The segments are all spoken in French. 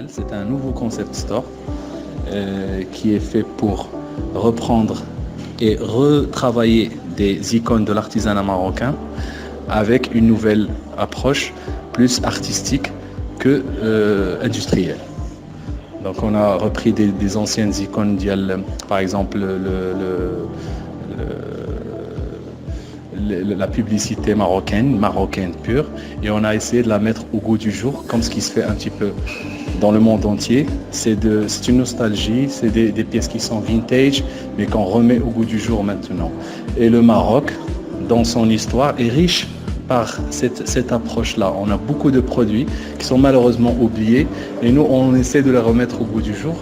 Darjmel. C'est un nouveau concept store qui est fait pour reprendre et retravailler des icônes de l'artisanat marocain avec une nouvelle approche plus artistique que industrielle. Donc on a repris des anciennes icônes, par exemple la publicité marocaine pure, et on a essayé de la mettre au goût du jour, comme ce qui se fait un petit peu dans le monde entier. C'est une nostalgie, c'est des pièces qui sont vintage, mais qu'on remet au goût du jour maintenant. Et le Maroc, dans son histoire, est riche par cette approche-là. On a beaucoup de produits qui sont malheureusement oubliés, et nous, on essaie de les remettre au goût du jour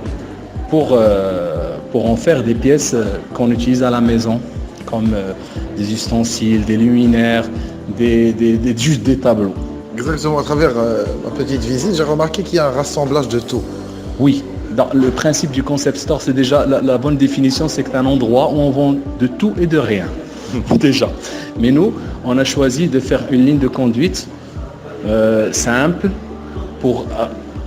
pour en faire des pièces qu'on utilise à la maison, comme des ustensiles, des luminaires, juste des tableaux. Exactement, à travers ma petite visite, j'ai remarqué qu'il y a un rassemblage de tout. Oui, le principe du concept store, c'est déjà la bonne définition, c'est que c'est un endroit où on vend de tout et de rien, déjà. Mais nous, on a choisi de faire une ligne de conduite simple pour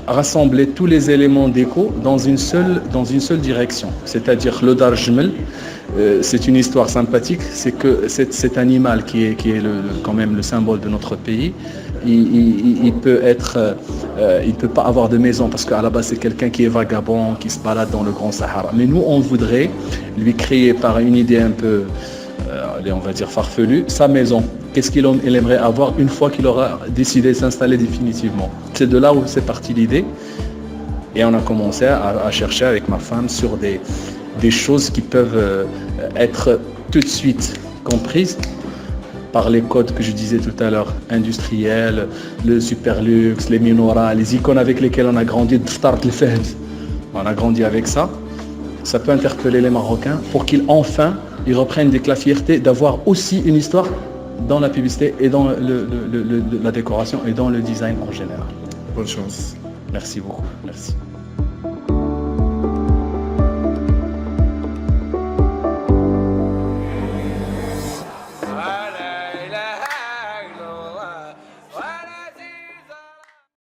rassembler tous les éléments déco dans une seule direction. C'est-à-dire le Darjmel, c'est une histoire sympathique, c'est que cet animal qui est quand même le symbole de notre pays, il peut pas avoir de maison parce qu'à la base c'est quelqu'un qui est vagabond, qui se balade dans le Grand Sahara. Mais nous, on voudrait lui créer par une idée un peu, on va dire farfelue, sa maison. Qu'est-ce qu'il aimerait avoir une fois qu'il aura décidé de s'installer définitivement. C'est de là où c'est parti l'idée. Et on a commencé à chercher avec ma femme sur des choses qui peuvent être tout de suite comprises par les codes que je disais tout à l'heure, industriels, le super luxe, les menorahs, les icônes avec lesquelles on a grandi, on a grandi avec ça. Ça peut interpeller les Marocains pour qu'ils ils reprennent la fierté d'avoir aussi une histoire dans la publicité et dans la décoration et dans le design en général. Bonne chance. Merci beaucoup. Merci.